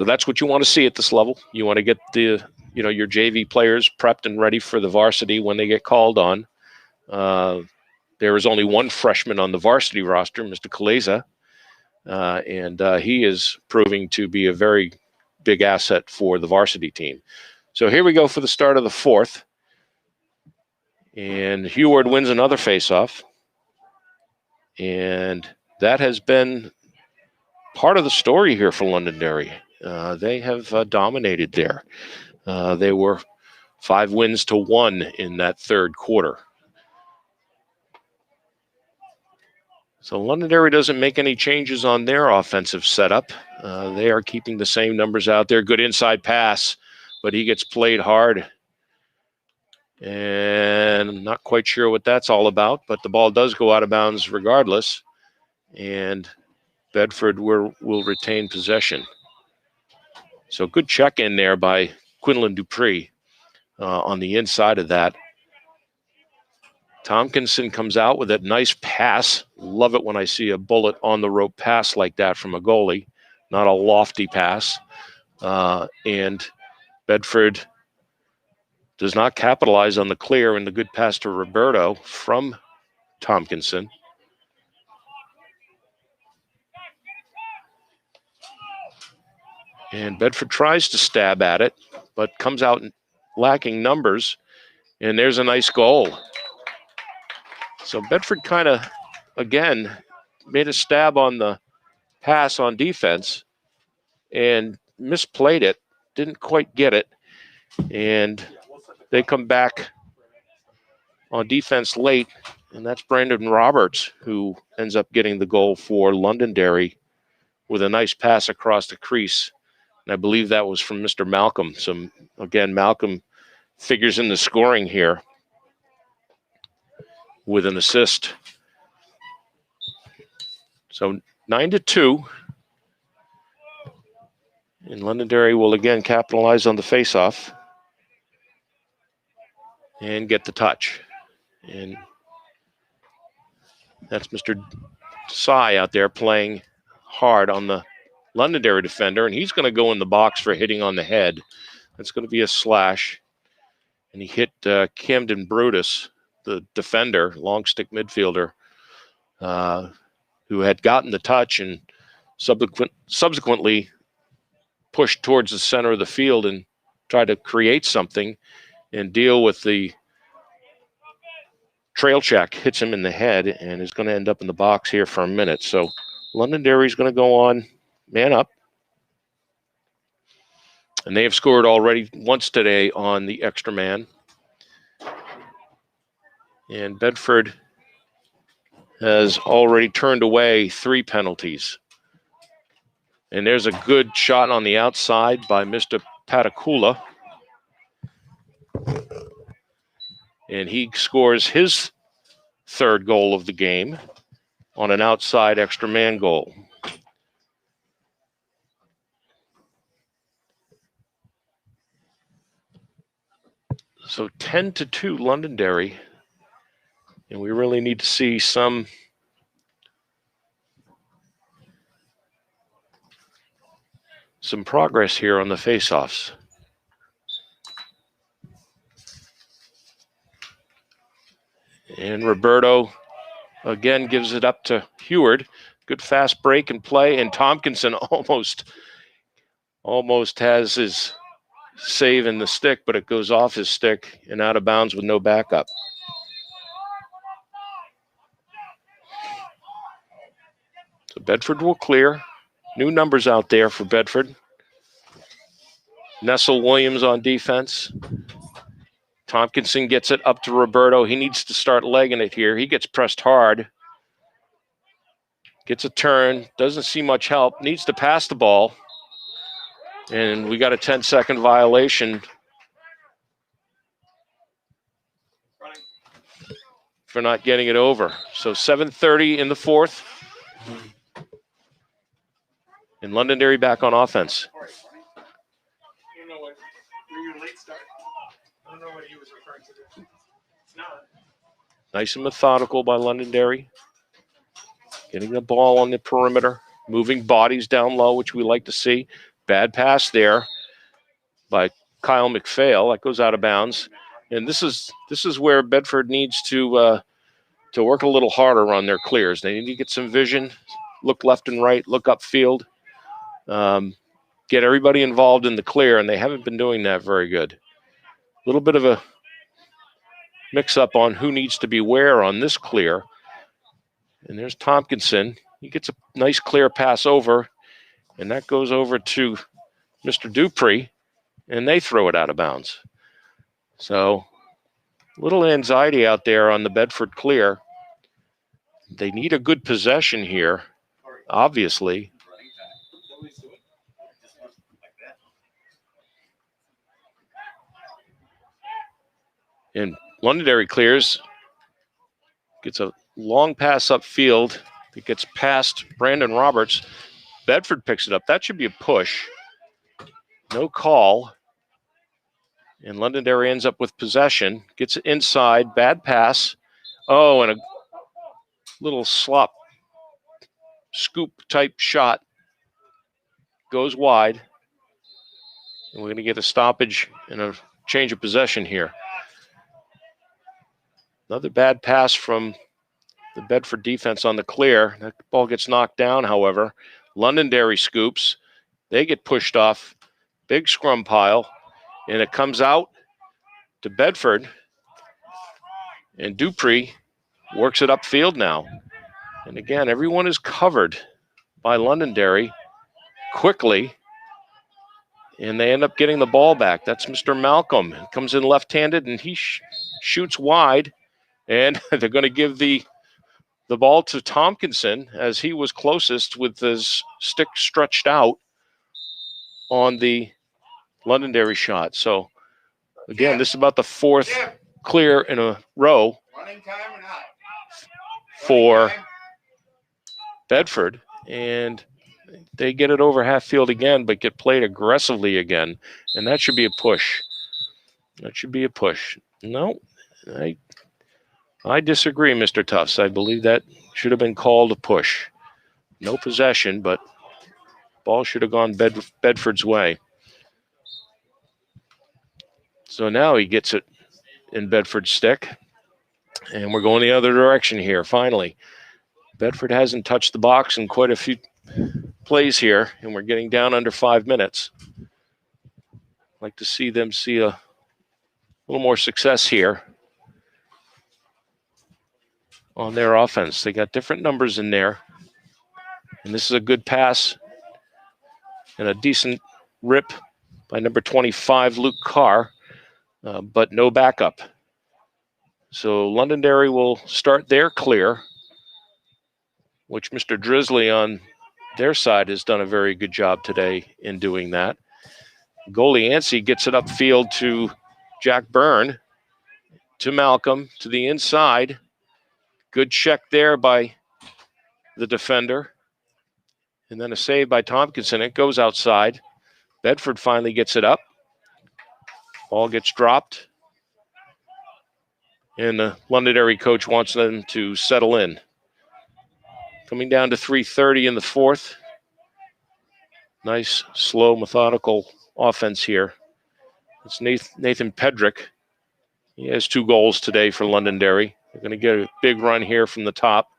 that's what you want to see at this level. You want to get your JV players prepped and ready for the varsity when they get called on. There is only one freshman on the varsity roster, Mr. Kaleza, and he is proving to be a very big asset for the varsity team. So here we go for the start of the fourth. And Heward wins another faceoff. And that has been part of the story here for Londonderry. They have dominated there. They were 5-1 in that third quarter. So Londonderry doesn't make any changes on their offensive setup. They are keeping the same numbers out there. Good inside pass, but he gets played hard. And I'm not quite sure what that's all about, but the ball does go out of bounds regardless. And Bedford will retain possession. So good check in there by Quinlan Dupree on the inside of that. Tompkinson comes out with that nice pass. Love it when I see a bullet on the rope pass like that from a goalie, not a lofty pass. And Bedford does not capitalize on the clear, and the good pass to Roberto from Tompkinson. And Bedford tries to stab at it, but comes out lacking numbers. And there's a nice goal. So Bedford kind of, again, made a stab on the pass on defense and misplayed it, didn't quite get it. And they come back on defense late, and that's Brandon Roberts who ends up getting the goal for Londonderry with a nice pass across the crease. And I believe that was from Mr. Malcolm. So, again, Malcolm figures in the scoring here with an assist. So 9-2. And Londonderry will again capitalize on the faceoff and get the touch. And that's Mr. Desai out there playing hard on the Londonderry defender, and he's going to go in the box for hitting on the head. That's going to be a slash. And he hit Camden Brutus, the defender, long stick midfielder, who had gotten the touch and subsequently pushed towards the center of the field and tried to create something and deal with the trail check, hits him in the head, and is going to end up in the box here for a minute. So Londonderry's going to go on man up. And they have scored already once today on the extra man. And Bedford has already turned away 3 penalties. And there's a good shot on the outside by Mr. Patakula. And he scores his 3rd goal of the game on an outside extra man goal. So 10-2 Londonderry. And we really need to see some progress here on the faceoffs. And Roberto again gives it up to Heward. Good fast break and play, and Tompkinson almost has his save in the stick, but it goes off his stick and out of bounds with no backup. So Bedford will clear. New numbers out there for Bedford. Nessel Williams on defense. Tompkinson gets it up to Roberto. He needs to start legging it here. He gets pressed hard. Gets a turn. Doesn't see much help. Needs to pass the ball. And we got a 10-second violation for not getting it over. So 7:30 in the fourth. And Londonderry back on offense. I don't know what, were you a late start? I don't know what he was referring to. It's not. Nice and methodical by Londonderry. Getting the ball on the perimeter. Moving bodies down low, which we like to see. Bad pass there by Kyle McPhail. That goes out of bounds. And this is where Bedford needs to work a little harder on their clears. They need to get some vision, look left and right, look upfield, get everybody involved in the clear, and they haven't been doing that very good. A little bit of a mix-up on who needs to be where on this clear. And there's Tompkinson. He gets a nice clear pass over, and that goes over to Mr. Dupree, and they throw it out of bounds. So a little anxiety out there on the Bedford clear. They need a good possession here, obviously. And Londonderry clears, gets a long pass upfield. It gets past Brandon Roberts. Bedford picks it up. That should be a push. No call. And Londonderry ends up with possession. Gets it inside. Bad pass. Oh, and a little slop scoop type shot. Goes wide. And we're going to get a stoppage and a change of possession here. Another bad pass from the Bedford defense on the clear. That ball gets knocked down, however. Londonderry scoops. They get pushed off. Big scrum pile. And it comes out to Bedford. And Dupree works it upfield now. And again, everyone is covered by Londonderry quickly. And they end up getting the ball back. That's Mr. Malcolm. He comes in left-handed, and he shoots wide. And they're going to give the ball to Tompkinson as he was closest with his stick stretched out on the Londonderry shot. So, again, this is about the fourth clear in a row for Bedford. And they get it over half field again, but get played aggressively again. And that should be a push. That should be a push. No, I disagree, Mr. Tufts. I believe that should have been called a push. No possession, but ball should have gone Bedford's way. So now he gets it in Bedford's stick. And we're going the other direction here, finally. Bedford hasn't touched the box in quite a few plays here, and we're getting down under 5 minutes. I'd like to see them see a little more success here on their offense. They got different numbers in there. And this is a good pass and a decent rip by number 25, Luke Carr, but no backup. So Londonderry will start their clear, which Mr. Drizzly on their side has done a very good job today in doing that. Goalie Yancey gets it upfield to Jack Byrne, to Malcolm, to the inside. Good check there by the defender. And then a save by Tompkinson. It goes outside. Bedford finally gets it up. Ball gets dropped. And the Londonderry coach wants them to settle in. Coming down to 3:30 in the fourth. Nice, slow, methodical offense here. It's Nathan Pedrick. He has 2 goals today for Londonderry. They're going to get a big run here from the top.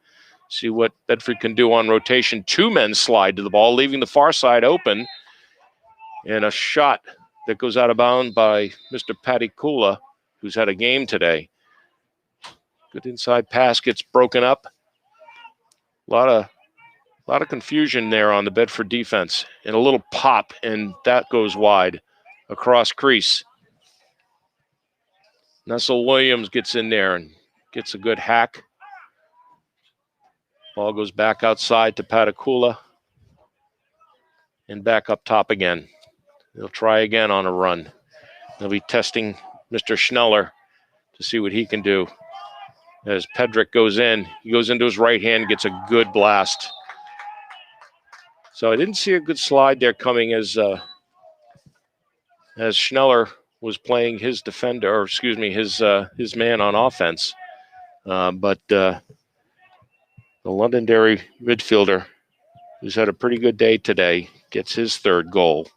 See what Bedford can do on rotation. Two men slide to the ball, leaving the far side open. And a shot that goes out of bounds by Mr. Patty Kula, who's had a game today. Good inside pass gets broken up. A lot of confusion there on the Bedford defense. And a little pop, and that goes wide across crease. Nessel Williams gets in there and gets a good hack. Ball goes back outside to Patakula and back up top again. They'll try again on a run. They'll be testing Mr. Schneller to see what he can do. As Pedrick goes in, he goes into his right hand, gets a good blast. So I didn't see a good slide there coming as Schneller was playing his defender, or excuse me, his man on offense. But the Londonderry midfielder, who's had a pretty good day today, gets his third goal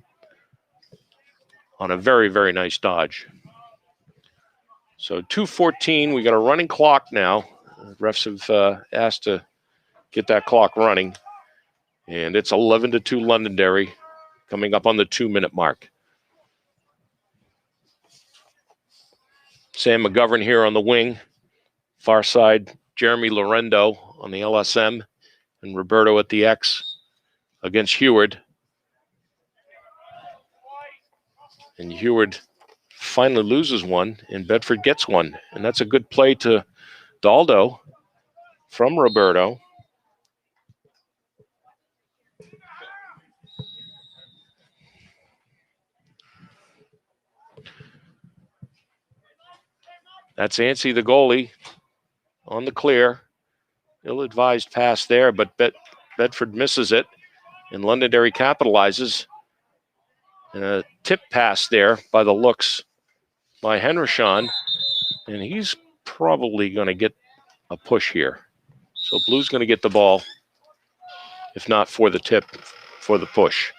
on a very, very nice dodge. So 2:14, we got a running clock now. Refs have asked to get that clock running. And it's 11-2 Londonderry, coming up on the 2-minute mark. Sam McGovern here on the wing. Far side, Jeremy Lorendo on the LSM, and Roberto at the X against Heward. And Heward finally loses one, and Bedford gets one. And that's a good play to Daldo from Roberto. That's Anstey, the goalie, on the clear. Ill-advised pass there, but Bedford misses it, and Londonderry capitalizes. And a tip pass there by the looks by Henderson, and he's probably going to get a push here. So Blue's going to get the ball, if not for the tip, for the push.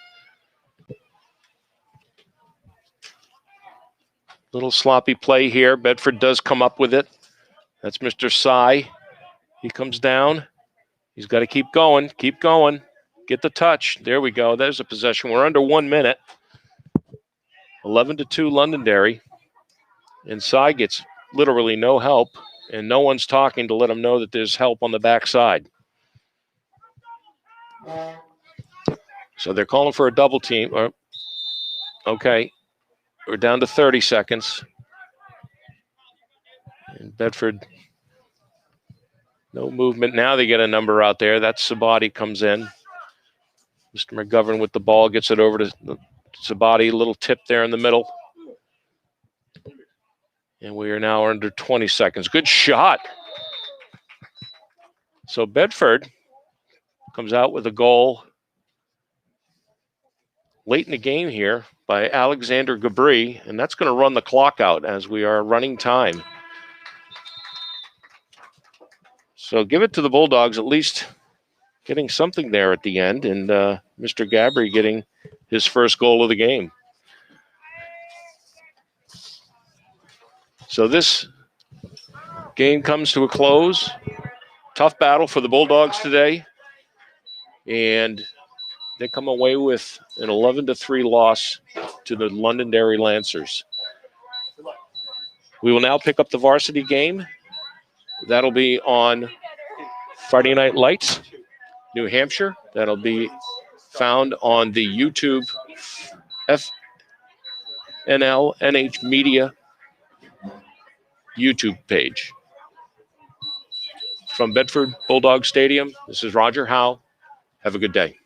Little sloppy play here. Bedford does come up with it. That's Mr. Sy. He comes down. He's got to keep going, get the touch. There we go. There's a possession. We're under 1 minute. 11-2 Londonderry. And Sy gets literally no help, and no one's talking to let him know that there's help on the backside. So they're calling for a double team. Okay, we're down to 30 seconds. And Bedford, no movement. Now they get a number out there. That's Sabati comes in. Mr. McGovern with the ball gets it over to Sabati. A little tip there in the middle. And we are now under 20 seconds. Good shot. So Bedford comes out with a goal late in the game here by Alexander Gabri, and that's going to run the clock out as we are running time. So give it to the Bulldogs, at least getting something there at the end, and Mr. Gabri getting his first goal of the game. So this game comes to a close. Tough battle for the Bulldogs today, and they come away with an 11-3 loss to the Londonderry Lancers. We will now pick up the varsity game. That'll be on Friday Night Lights, New Hampshire. That'll be found on the YouTube FNL NH Media YouTube page. From Bedford Bulldog Stadium, this is Roger Howe. Have a good day.